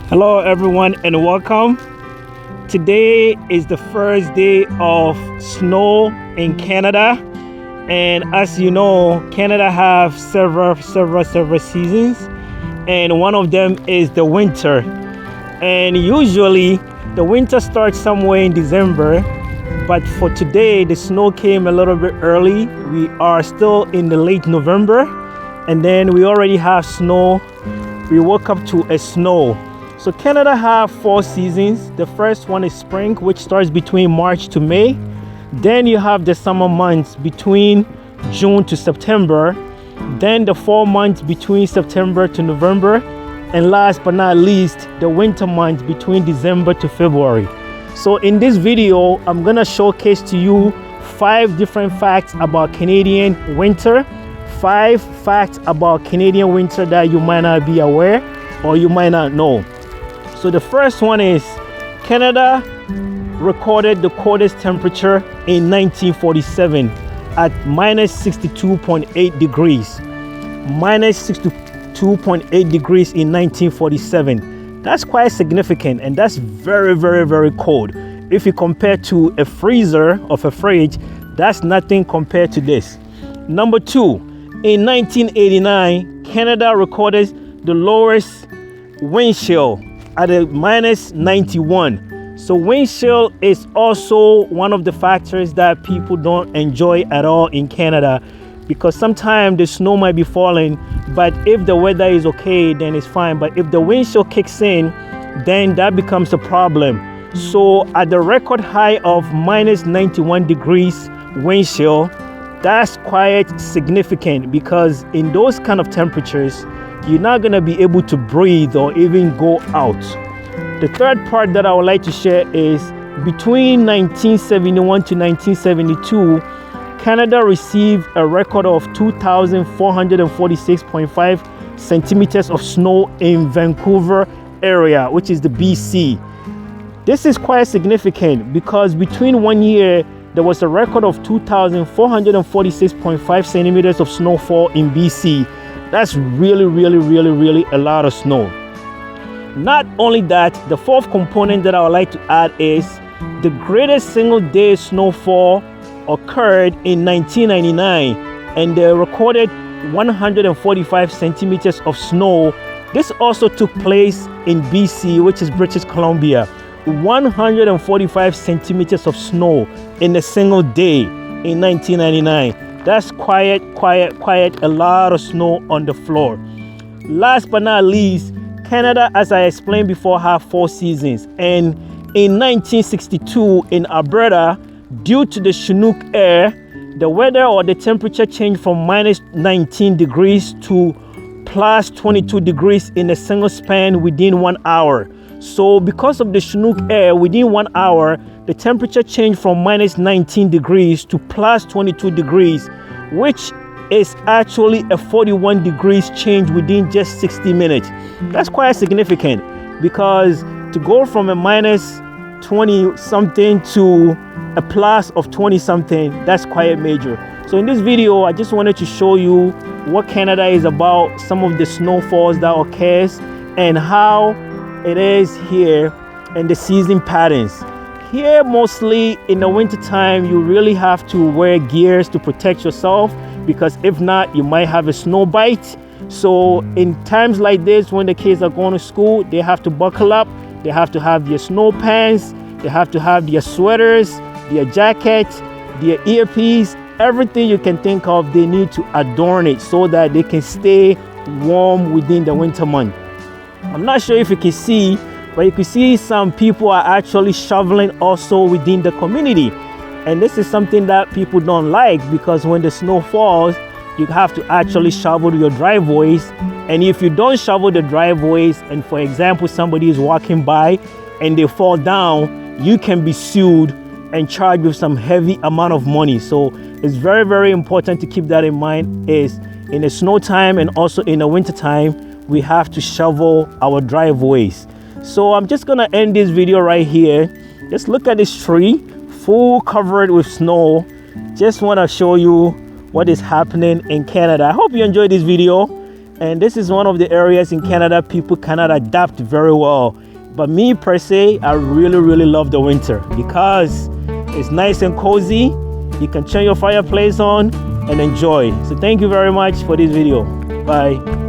Hello everyone and welcome. Today is the first day of snow in Canada, and as you know, Canada have several seasons, and one of them is the winter. And usually the winter starts somewhere in December, but for today the snow came a little bit early. We are still in the late November, and then we already have snow. We woke up to a snow. So Canada have 4 seasons. The first one is spring, which starts between March to May. Then you have the summer months between June to September. Then the 4 months between September to November. And last but not least, the winter months between December to February. So in this video, I'm gonna showcase to you 5 different facts about Canadian winter. 5 facts about Canadian winter that you might not be aware or you might not know. So the first one is Canada recorded the coldest temperature in 1947 at minus 62.8 degrees. Minus 62.8 degrees in 1947. That's quite significant, and that's very cold. If you compare to a freezer of a fridge, that's nothing compared to this. Number 2, in 1989, Canada recorded the lowest wind chill at a minus 91. So wind chill is also one of the factors that people don't enjoy at all in Canada, because sometimes the snow might be falling, but if the weather is okay, then it's fine. But if the wind chill kicks in, then that becomes a problem. So at the record high of minus 91 degrees wind chill, that's quite significant, because in those kind of temperatures, you're not going to be able to breathe or even go out. The third part that I would like to share is between 1971 to 1972, Canada received a record of 2,446.5 centimeters of snow in Vancouver area, which is the BC. This is quite significant because between one year, there was a record of 2,446.5 centimeters of snowfall in BC. That's really a lot of snow. Not only that, the fourth component that I would like to add is the greatest single day snowfall occurred in 1999, and they recorded 145 centimeters of snow. This also took place in BC, which is British Columbia. 145 centimeters of snow in a single day in 1999. That's quite a lot of snow on the floor. Last but not least, Canada, as I explained before, have 4 seasons. And in 1962 in Alberta, due to the Chinook air, the weather or the temperature changed from minus 19 degrees to plus 22 degrees in a single span within 1 hour. So because of the Chinook air, within 1 hour, the temperature changed from minus 19 degrees to plus 22 degrees, which is actually a 41 degrees change within just 60 minutes. That's quite significant, because to go from a minus 20 something to a plus of 20 something, that's quite major. So in this video, I just wanted to show you what Canada is about, some of the snowfalls that occurs, and how it is here, and the season patterns. Here, mostly in the winter time, you really have to wear gears to protect yourself, because if not, you might have a snow bite. So in times like this, when the kids are going to school, they have to buckle up. They have to have their snow pants. They have to have their sweaters, their jackets, their earpiece, everything you can think of. They need to adorn it so that they can stay warm within the winter month. I'm not sure if you can see, but you can see some people are actually shoveling also within the community. And this is something that people don't like, because when the snow falls, you have to actually shovel your driveways. And if you don't shovel the driveways, and for example, somebody is walking by and they fall down, you can be sued and charged with some heavy amount of money. So it's very important to keep that in mind, is in the snow time and also in the winter time, we have to shovel our driveways. So I'm just gonna end this video right here. Just look at this tree, full covered with snow. Just want to show you what is happening in Canada. I hope you enjoyed this video. And this is one of the areas in Canada people cannot adapt very well. But me per se, I really love the winter because it's nice and cozy. You can turn your fireplace on and enjoy. So thank you very much for this video. Bye.